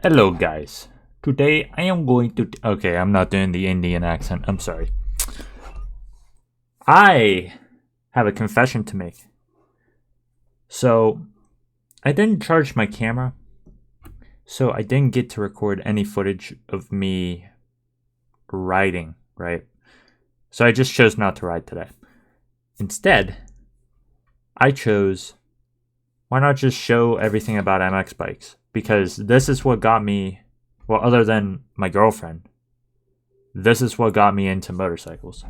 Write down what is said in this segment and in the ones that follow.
Hello, guys. Today I am going to. Okay, I'm not doing the Indian accent. I'm sorry. I have a confession to make. So, I didn't charge my camera, so I didn't get to record any footage of me riding, right? So I just chose not to ride today. Instead, I chose why not just show everything about MX bikes? Because this is what got me, well, other than my girlfriend, this is what got me into motorcycles.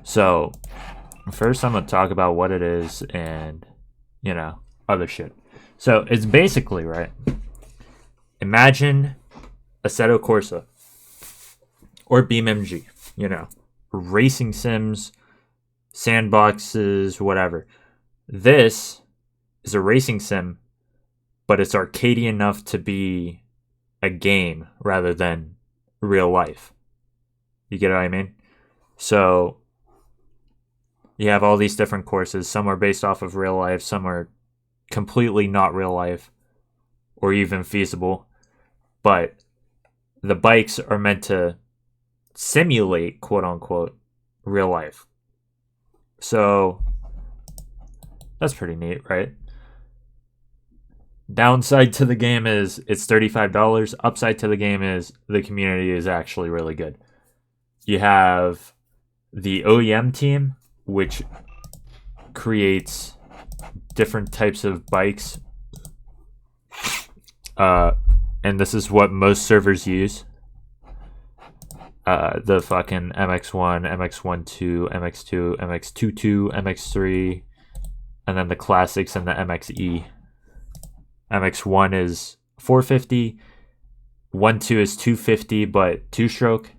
So, first I'm going to talk about what it is and, other shit. So, it's basically, right? Imagine Assetto Corsa or BeamMG, racing sims, sandboxes, whatever. This is a racing sim, but it's arcadey enough to be a game rather than real life. You get what I mean? So you have all these different courses. Some are based off of real life, some are completely not real life or even feasible. But the bikes are meant to simulate, quote unquote, real life. So that's pretty neat, right? Downside to the game is it's $35. Upside to the game is the community is actually really good. You have the OEM team, which creates different types of bikes. And this is what most servers use. The fucking MX1, MX12, MX2, MX22, MX3, and then the classics and the MXE. MX1 is 450, 1.2 is 250 but 2-stroke.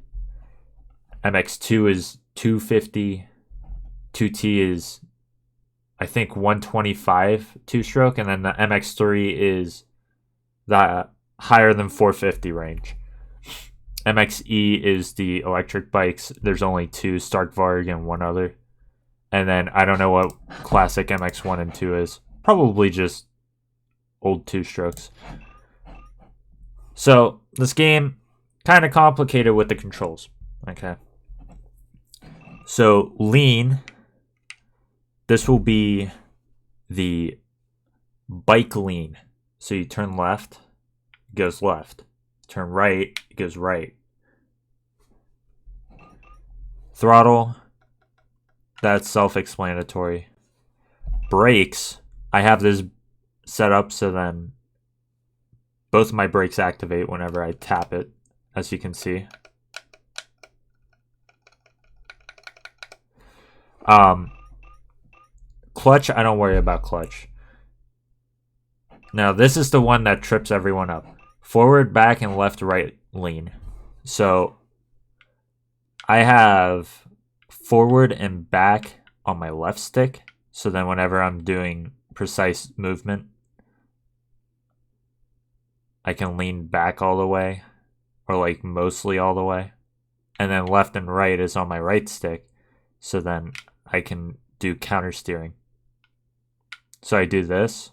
MX2 is 250, 2T is I think 125 2-stroke, and then the MX3 is the higher than 450 range. MXE is the electric bikes. There's only two, Starkvarg and one other. And then I don't know what classic MX1 and 2 is. Probably just old 2-strokes. So this game kind of complicated with the controls. Okay. So lean, this will be the bike lean. So you turn left, it goes left. Turn right, it goes right. Throttle, that's self-explanatory. Brakes, I have this set up so then both of my brakes activate whenever I tap it, as you can see. Clutch, I don't worry about clutch. Now, this is the one that trips everyone up. Forward, back, and left, right lean. So, I have forward and back on my left stick. So then whenever I'm doing precise movement, I can lean back all the way, or like mostly all the way. And then left and right is on my right stick. So then I can do counter steering. So I do this,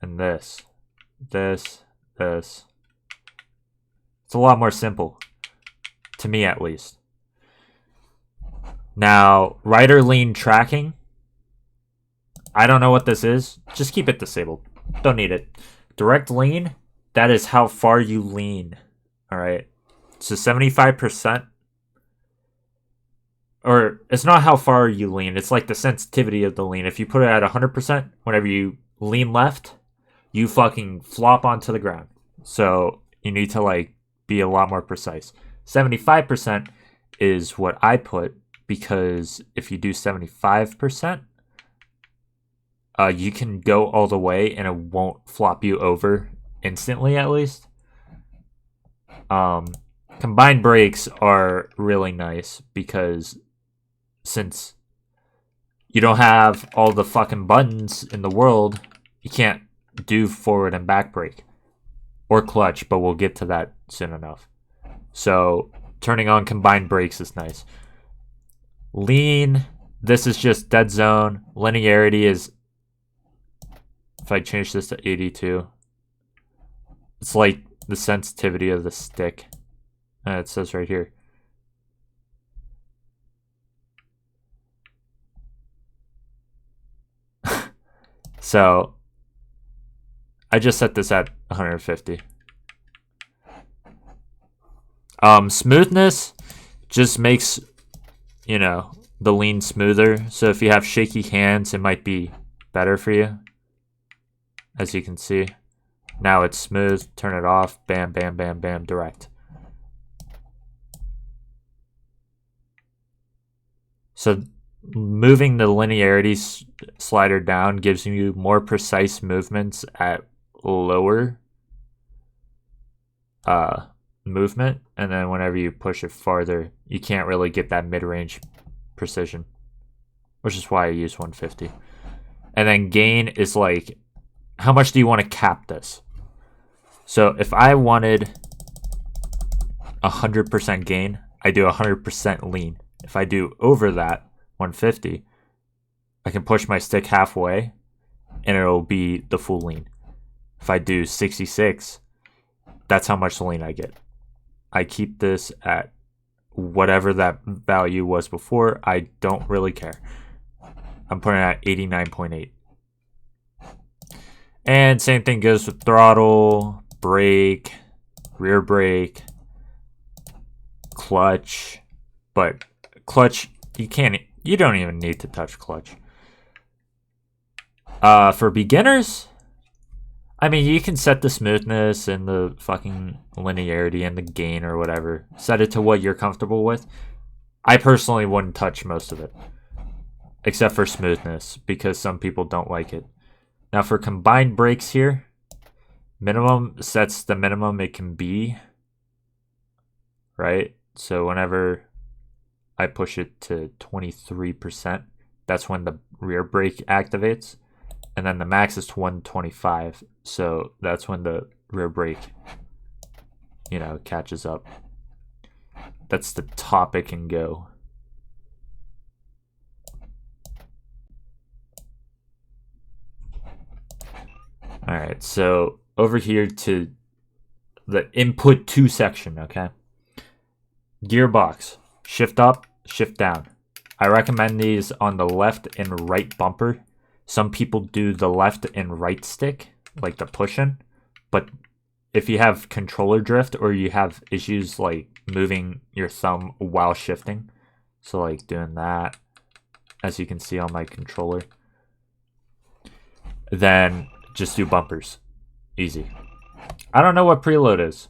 and this. It's a lot more simple, to me at least. Now, rider lean tracking, I don't know what this is. Just keep it disabled. Don't need it. Direct lean, that is how far you lean. Alright. So 75%. Or it's not how far you lean. It's like the sensitivity of the lean. If you put it at 100%, whenever you lean left, you fucking flop onto the ground. So you need to like be a lot more precise. 75% is what I put, because if you do 75%, you can go all the way and it won't flop you over instantly, at least. Combined brakes are really nice because since you don't have all the fucking buttons in the world, you can't do forward and back brake or clutch, but we'll get to that soon enough. So turning on combined brakes is nice. Lean, this is just dead zone. Linearity is If I change this to 82, it's like the sensitivity of the stick. It says right here. So I just set this at 150. Smoothness just makes, you know, the lean smoother. So if you have shaky hands, it might be better for you. As you can see, now it's smooth. Turn it off. Bam, bam, bam, bam, direct. So moving the linearity slider down gives you more precise movements at lower movement, and then whenever you push it farther, you can't really get that mid-range precision, which is why I use 150. And then gain is like, how much do you want to cap this? So if I wanted 100% gain, I do 100% lean. If I do over that 150, I can push my stick halfway and it'll be the full lean. If I do 66, that's how much lean I get. I keep this at whatever that value was before. I don't really care. I'm putting it at 89.8. And same thing goes with throttle, brake, rear brake, clutch. But clutch, you don't even need to touch clutch. For beginners, I mean, you can set the smoothness and the fucking linearity and the gain or whatever. Set it to what you're comfortable with. I personally wouldn't touch most of it, except for smoothness, because some people don't like it. Now for combined brakes here, minimum sets the minimum it can be, right? So whenever I push it to 23%, that's when the rear brake activates. And then the max is 125, so that's when the rear brake, you know, catches up. That's the top it can go. All right, so over here to the input 2 section, okay? Gearbox, shift up, shift down. I recommend these on the left and right bumper. Some people do the left and right stick, like the push-in. But if you have controller drift or you have issues like moving your thumb while shifting, so like doing that, as you can see on my controller, then just do bumpers. Easy. I don't know what preload is.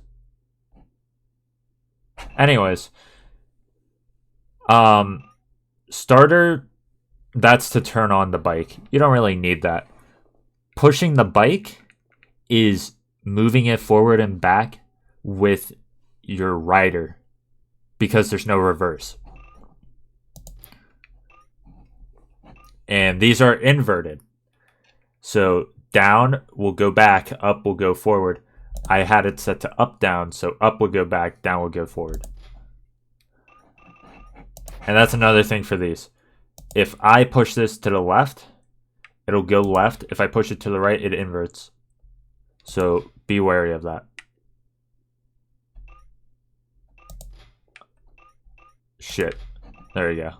Anyways, starter, that's to turn on the bike. You don't really need that. Pushing the bike is moving it forward and back with your rider, because there's no reverse. And these are inverted. So down will go back, up will go forward. I had it set to up, down, so up will go back, down will go forward. And that's another thing for these. If I push this to the left, it'll go left. If I push it to the right, it inverts. So be wary of that. Shit. There you go.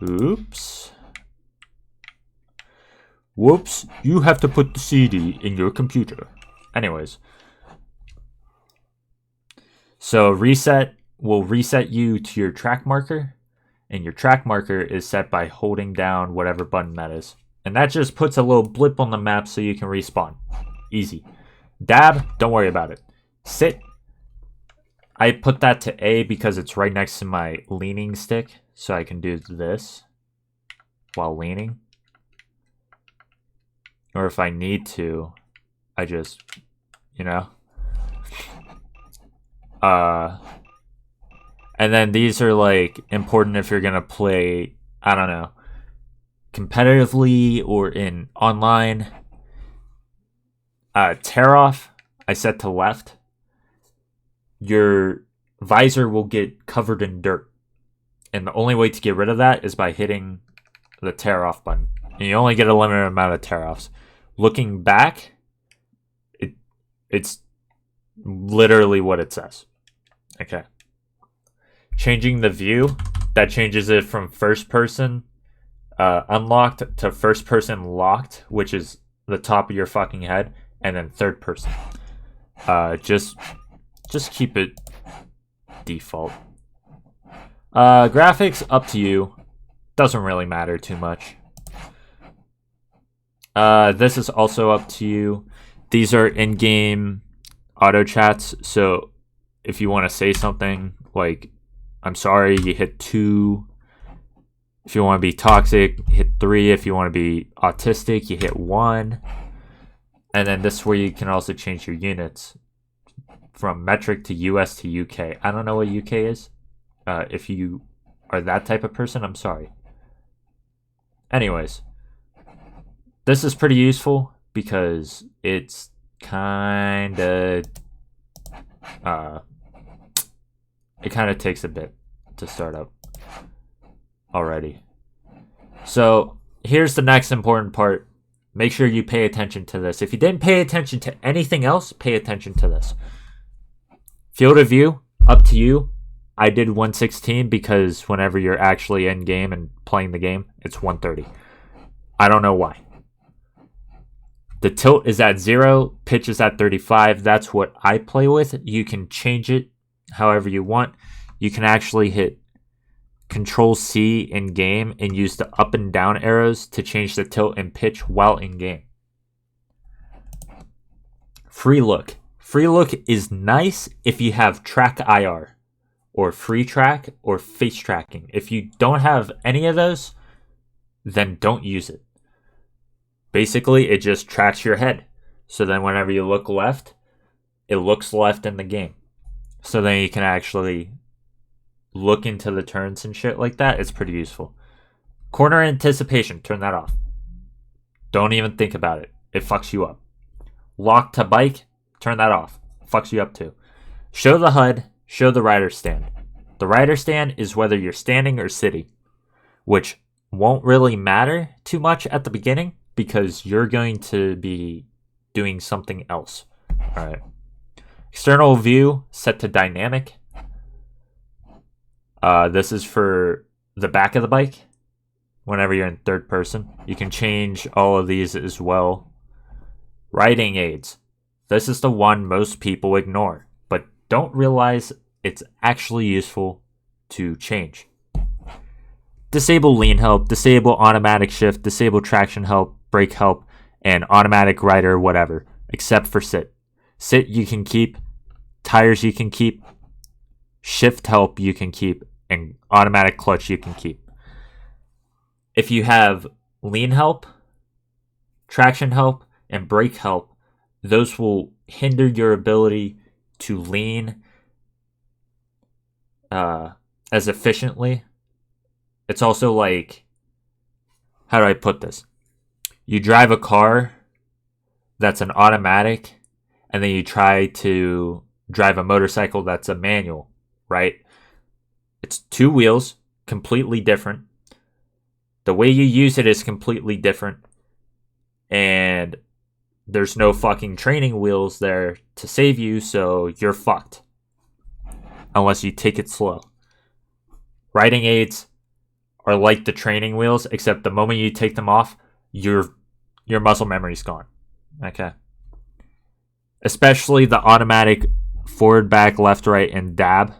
Oops. Whoops. You have to put the CD in your computer. Anyways. So reset will reset you to your track marker, and your track marker is set by holding down whatever button that is. And that just puts a little blip on the map so you can respawn. Easy. Dab, don't worry about it. Sit. I put that to A because it's right next to my leaning stick, so I can do this while leaning. Or if I need to, I just, you know. And then these are like important if you're gonna play, I don't know, competitively or in online. Tear off, I set to left. Your visor will get covered in dirt, And the only way to get rid of that is by hitting the tear off button. And you only get a limited amount of tear offs. Looking back, it's literally what it says. Okay. Changing the view, that changes it from first person unlocked to first person locked, which is the top of your fucking head, and then third person. Just keep it default. Graphics, up to you. Doesn't really matter too much. This is also up to you. These are in-game auto chats, so if you want to say something like, I'm sorry, you hit 2. If you want to be toxic, hit 3. If you want to be autistic, you hit 1. And then this is where you can also change your units from metric to US to UK. I don't know what UK is. If you are that type of person, I'm sorry. Anyways, this is pretty useful because it's kind of it kind of takes a bit to start up already. So here's the next important part. Make sure you pay attention to this. If you didn't pay attention to anything else, pay attention to this. Field of view, up to you. I did 116 because whenever you're actually in game and playing the game, it's 130. I don't know why. The tilt is at 0, pitch is at 35. That's what I play with. You can change it however you want. You can actually hit Control C in game and use the up and down arrows to change the tilt and pitch while in game. Free look. Free look is nice if you have track IR or free track or face tracking. If you don't have any of those, then don't use it. Basically, it just tracks your head. So then whenever you look left, it looks left in the game. So then you can actually look into the turns and shit like that. It's pretty useful. Corner anticipation, turn that off. Don't even think about it. It fucks you up. Lock to bike, turn that off. Fucks you up too. Show the HUD, show the rider stand. The rider stand is whether you're standing or sitting, which won't really matter too much at the beginning because you're going to be doing something else. All right. External view set to dynamic. This is for the back of the bike. Whenever you're in third person, you can change all of these as well. Riding aids. This is the one most people ignore, but don't realize it's actually useful to change. Disable lean help, disable automatic shift, disable traction help, brake help, and automatic rider, whatever, except for sit. Sit you can keep, tires you can keep, shift help you can keep, and automatic clutch you can keep. If you have lean help, traction help, and brake help, those will hinder your ability to lean as efficiently. It's also like, how do I put this? You drive a car that's an automatic, and then you try to drive a motorcycle that's a manual, right? It's 2 wheels, completely different. The way you use it is completely different. And there's no fucking training wheels there to save you, so you're fucked. Unless you take it slow. Riding aids are like the training wheels, except the moment you take them off, your muscle memory's gone. Okay. Especially the automatic forward, back, left, right, and dab,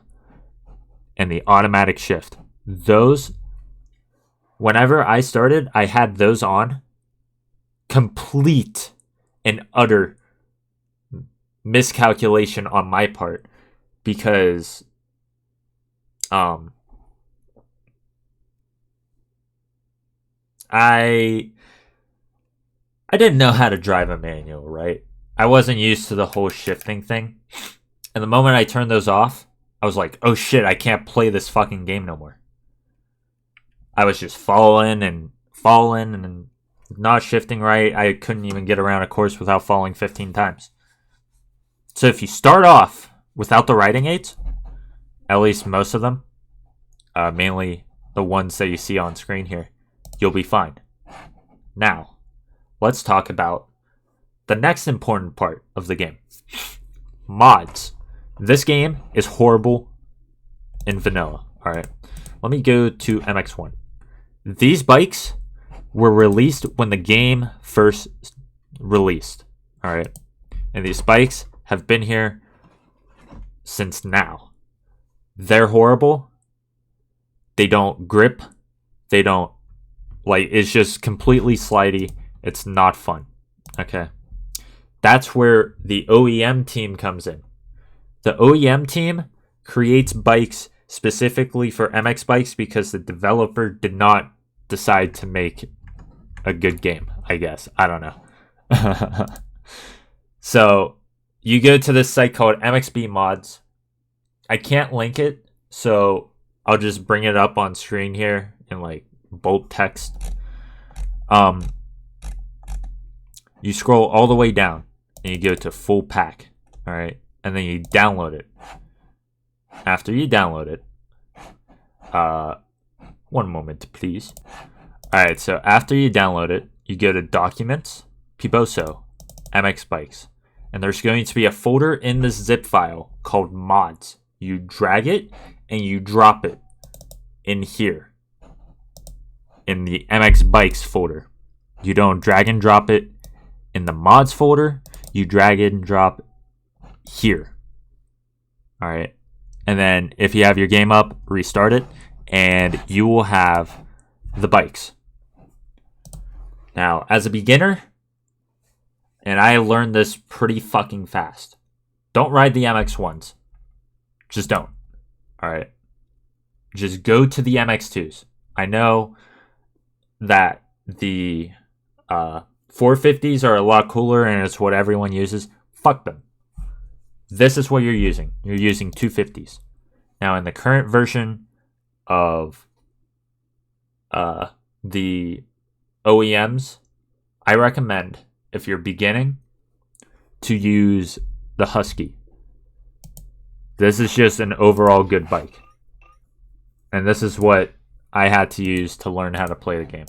and the automatic shift. Those, whenever I started, I had those on. Complete and utter miscalculation on my part, because I didn't know how to drive a manual, right? I wasn't used to the whole shifting thing. And the moment I turned those off, I was like, oh shit, I can't play this fucking game no more. I was just falling and not shifting right. I couldn't even get around a course without falling 15 times. So if you start off without the riding aids, at least most of them, mainly the ones that you see on screen here, you'll be fine. Now, let's talk about the next important part of the game. Mods. This game is horrible in vanilla. Alright, let me go to MX1. These bikes were released when the game first released. Alright, and these bikes have been here since now. They're horrible. They don't grip. They don't, like, it's just completely slidey. It's not fun. Okay. That's where the OEM team comes in. The OEM team creates bikes specifically for MX bikes because the developer did not decide to make a good game, I guess. I don't know. So you go to this site called MXB Mods. I can't link it, so I'll just bring it up on screen here in like bold text. You scroll all the way down and you go to full pack. All right, and then you download it. After you download it, one moment please. All right, so after you download it, you go to Documents, Piposo, MX Bikes, and there's going to be a folder in this zip file called Mods. You drag it and you drop it in here in the MX Bikes folder. You don't drag and drop it in the Mods folder. You drag it and drop here. All right. And then if you have your game up, restart it, and you will have the bikes. Now, as a beginner, and I learned this pretty fucking fast, don't ride the MX1s. Just don't. All right. Just go to the MX2s. I know that the 450s are a lot cooler and it's what everyone uses. Fuck them. This is what you're using. You're using 250s. Now, in the current version of the OEMs, I recommend, if you're beginning, to use the Husky. This is just an overall good bike. And this is what I had to use to learn how to play the game.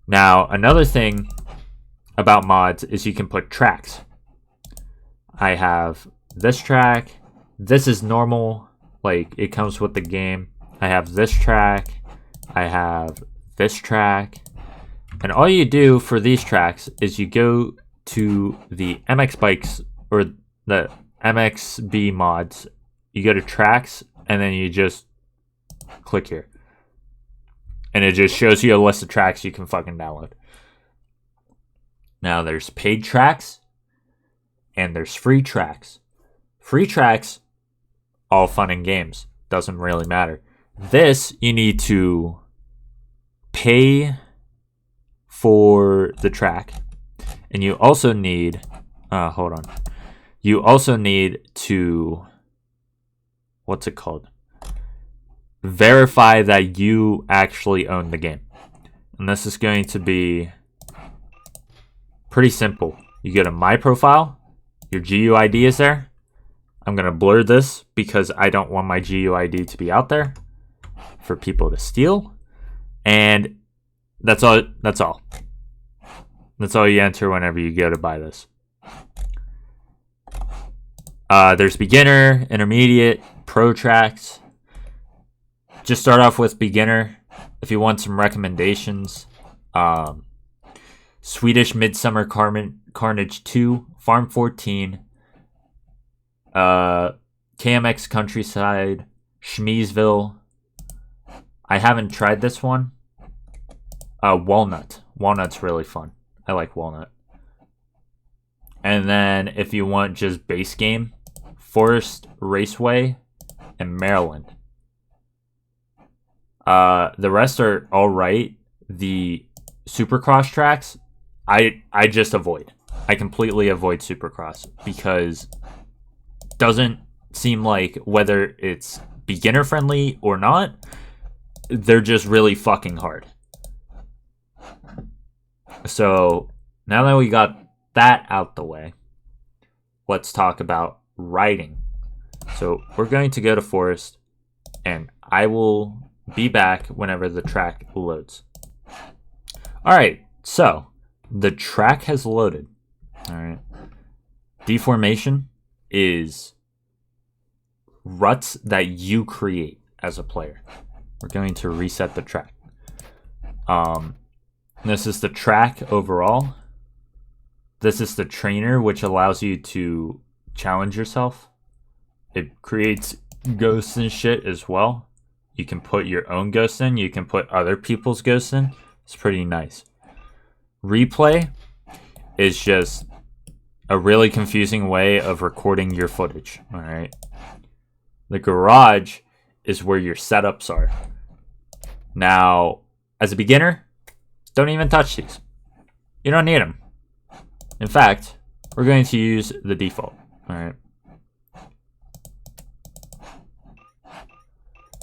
Now, another thing about mods is you can put tracks. I have this track. This is normal. Like, it comes with the game. I have this track. I have this track. And all you do for these tracks is you go to the MX Bikes or the MXB mods. You go to tracks and then you just click here. And it just shows you a list of tracks you can fucking download. Now there's paid tracks and there's free tracks. Free tracks, all fun and games. Doesn't really matter. This, you need to pay for the track. And you also need, hold on. You also need to, what's it called? Verify that you actually own the game. And this is going to be pretty simple. You go to My Profile. Your GUID is there. I'm going to blur this because I don't want my GUID to be out there for people to steal. And that's all. That's all. That's all you enter whenever you go to buy this. There's beginner, intermediate, pro tracks. Just start off with beginner. If you want some recommendations, Swedish Midsummer Carnage 2, Farm 14, KMX Countryside, Schmeesville. I haven't tried this one. Walnut. Walnut's really fun. I like Walnut. And then if you want just base game, Forest Raceway and Maryland. The rest are all right. The Supercross tracks, I just avoid. I completely avoid Supercross because it doesn't seem like, whether it's beginner friendly or not, they're just really fucking hard. So now that we got that out the way, let's talk about riding. So we're going to go to Forest, and I will be back whenever the track loads. Alright, so the track has loaded. Alright. Deformation is ruts that you create as a player. We're going to reset the track. This is the track overall. This is the trainer, which allows you to challenge yourself. It creates ghosts and shit as well. You can put your own ghosts in. You can put other people's ghosts in. It's pretty nice. Replay is just a really confusing way of recording your footage. All right. The garage is where your setups are. Now, as a beginner, don't even touch these. You don't need them. In fact, we're going to use the default. All right.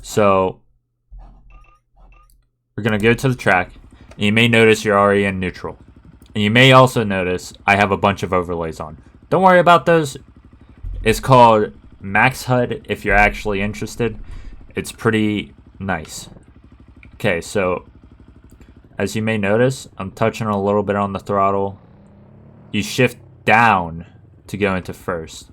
So we're going to go to the track. And you may notice you're already in neutral. And you may also notice I have a bunch of overlays on. Don't worry about those. It's called Max HUD if you're actually interested. It's pretty nice. Okay, so as you may notice, I'm touching a little bit on the throttle. You shift down to go into first.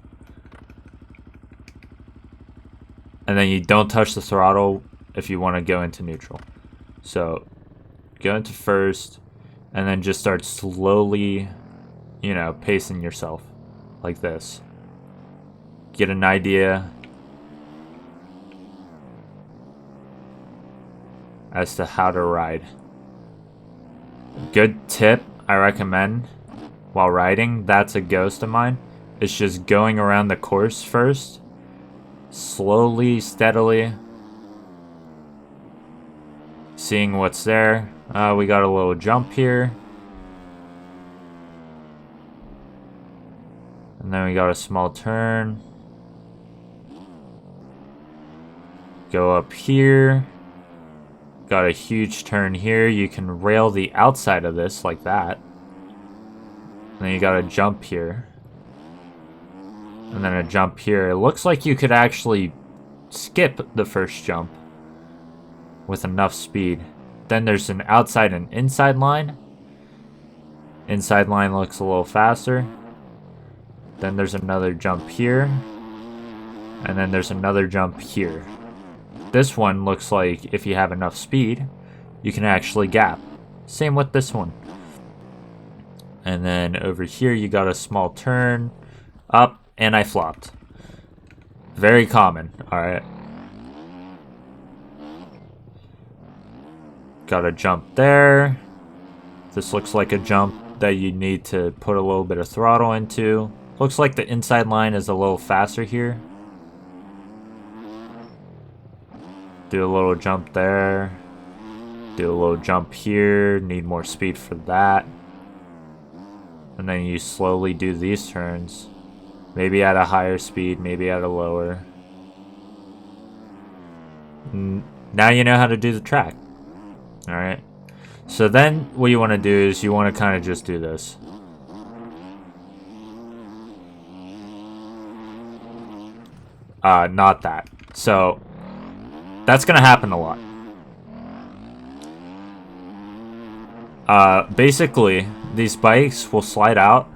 And then you don't touch the throttle if you want to go into neutral. So go into first and then just start slowly, pacing yourself like this. Get an idea as to how to ride. Good tip I recommend while riding, that's a ghost of mine. It's just going around the course first. Slowly, steadily. Seeing what's there. We got a little jump here. And then we got a small turn. Go up here. Got a huge turn here. You can rail the outside of this like that. And then you got a jump here. And then a jump here. It looks like you could actually skip the first jump with enough speed. Then there's an outside and inside line. Inside line looks a little faster. Then there's another jump here. And then there's another jump here. This one looks like if you have enough speed, you can actually gap. Same with this one. And then over here you got a small turn up, and I flopped. Very common. Alright. Got a jump there. This looks like a jump that you need to put a little bit of throttle into. Looks like the inside line is a little faster here. Do a little jump there. Do a little jump here. Need more speed for that. And then you slowly do these turns. Maybe at a higher speed, maybe at a lower. Now you know how to do the track. Alright. So then what you want to do is you want to kind of just do this. Not that. So that's going to happen a lot. Basically, these bikes will slide out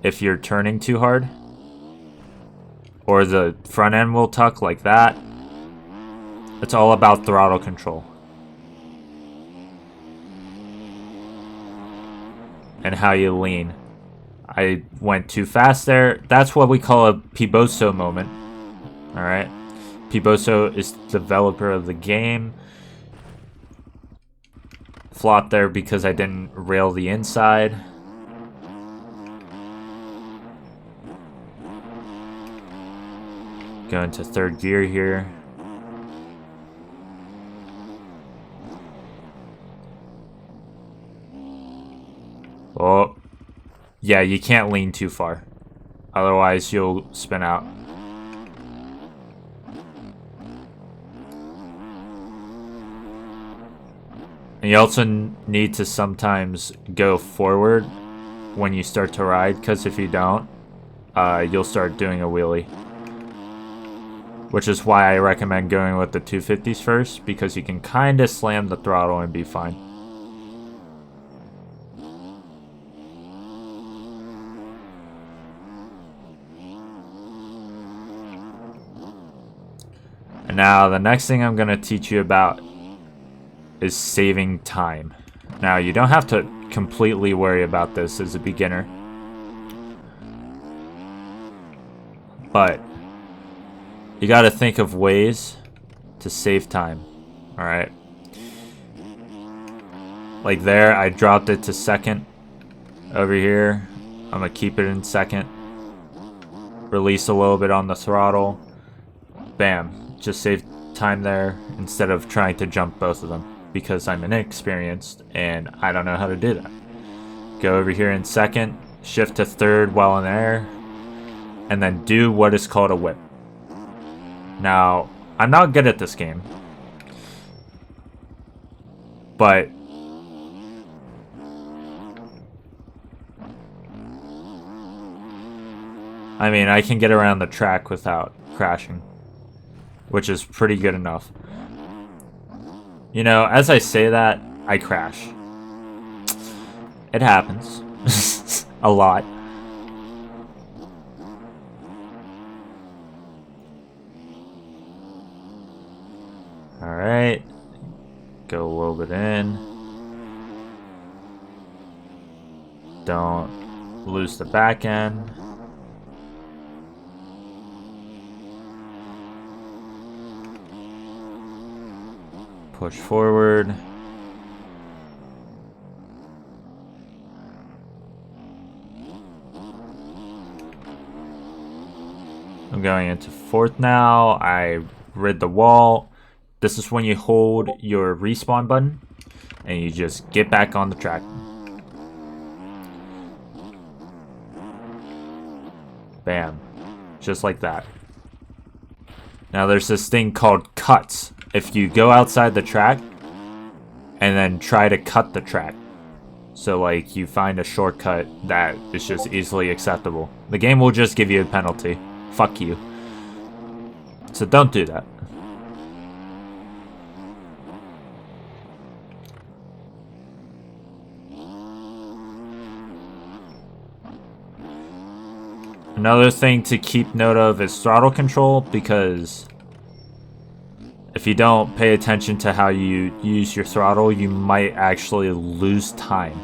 if you're turning too hard. Or the front end will tuck like that. It's all about throttle control. And how you lean. I went too fast there. That's what we call a Piboso moment. Alright. Piboso is the developer of the game. Flopped there because I didn't rail the inside. Go into third gear here. Oh. Yeah, you can't lean too far. Otherwise, you'll spin out. And you also need to sometimes go forward when you start to ride, because if you don't, you'll start doing a wheelie. which is why I recommend going with the 250s first, because you can kind of slam the throttle and be fine. And now the next thing I'm going to teach you about is saving time. Now, you don't have to completely worry about this as a beginner, but you got to think of ways to save time. Alright, like there, I dropped it to second. Over here, I'm gonna keep it in second, release a little bit on the throttle, bam, just save time there instead of trying to jump both of them, because I'm inexperienced and I don't know how to do that. Go over here in second, shift to third while in air, and then do what is called a whip. Now, I'm not good at this game, but I mean, I can get around the track without crashing, which is pretty good enough. You know, as I say that, I crash. It happens. A lot. Alright. Go a little bit in. Don't lose the back end. Push forward. I'm going into fourth now. I rid the wall. This is when you hold your respawn button and you just get back on the track. Bam. Just like that. Now there's this thing called cuts. If you go outside the track and then try to cut the track, so like you find a shortcut that is just easily acceptable, the game will just give you a penalty. Fuck you. So don't do that. Another thing to keep note of is throttle control, because if you don't pay attention to how you use your throttle, you might actually lose time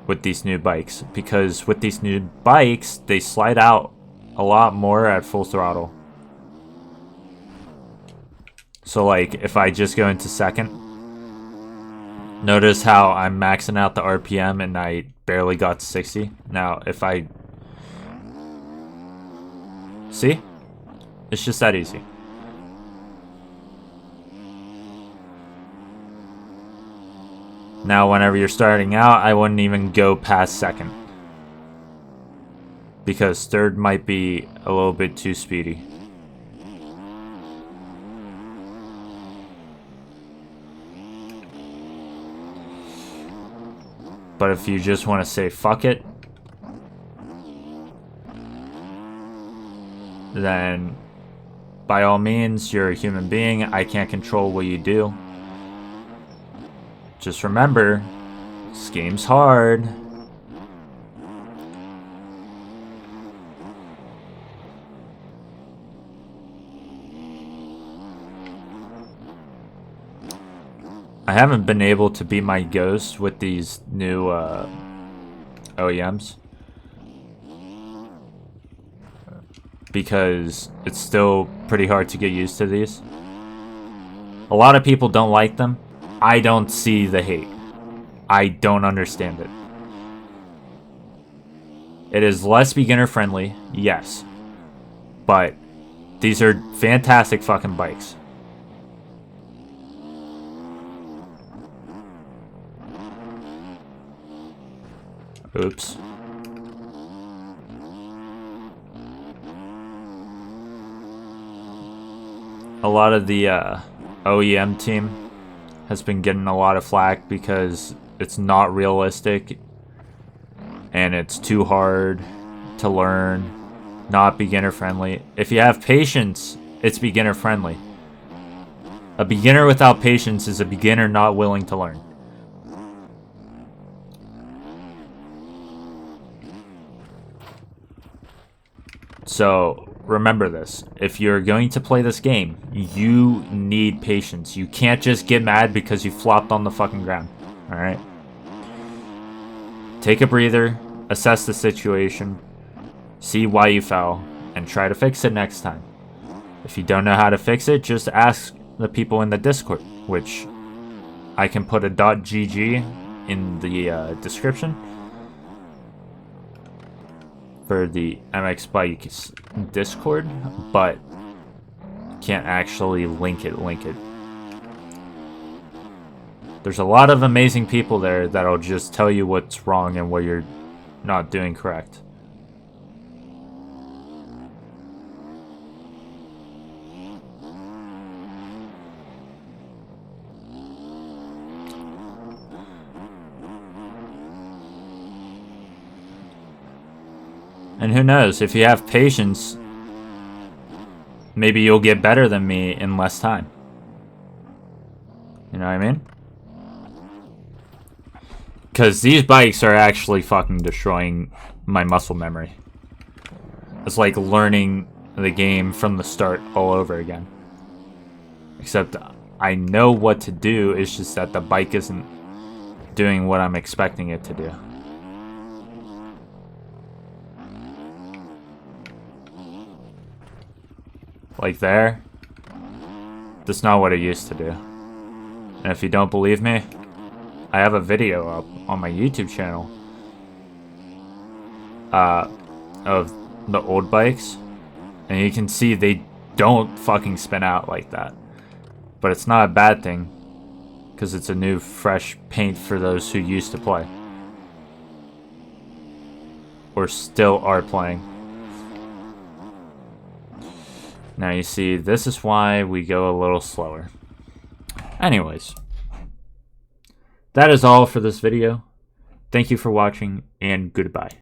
with these new bikes. Because with these new bikes, they slide out a lot more at full throttle. So like, if I just go into second, notice how I'm maxing out the RPM and I barely got to 60. Now, if I... See? It's just that easy. Now, whenever you're starting out, I wouldn't even go past second, because third might be a little bit too speedy. But if you just want to say fuck it, then by all means, you're a human being. I can't control what you do. Just remember, this game's hard. I haven't been able to beat my ghost with these new OEMs, because it's still pretty hard to get used to these. A lot of people don't like them. I don't see the hate. I don't understand it. It is less beginner friendly, yes, but these are fantastic fucking bikes. Oops. A lot of the OEM team has been getting a lot of flack because it's not realistic and it's too hard to learn not beginner friendly. If you have patience, it's beginner friendly. A beginner without patience is a beginner not willing to learn. So remember this. If you're going to play this game, you need patience. You can't just get mad because you flopped on the fucking ground. Alright? Take a breather, assess the situation, see why you fell, and try to fix it next time. If you don't know how to fix it, just ask the people in the Discord, which I can put a .gg in the description for the MX Bikes Discord, but can't actually link it. There's a lot of amazing people there that'll just tell you what's wrong and what you're not doing correct. And who knows, if you have patience, maybe you'll get better than me in less time. You know what I mean? Because these bikes are actually fucking destroying my muscle memory. It's like learning the game from the start all over again. Except I know what to do, it's just that the bike isn't doing what I'm expecting it to do. Like there. That's not what it used to do. And if you don't believe me, I have a video up on my YouTube channel of the old bikes, and you can see they don't fucking spin out like that. But it's not a bad thing, because it's a new fresh paint for those who used to play or still are playing. Now you see, this is why we go a little slower. Anyways, that is all for this video. Thank you for watching, and goodbye.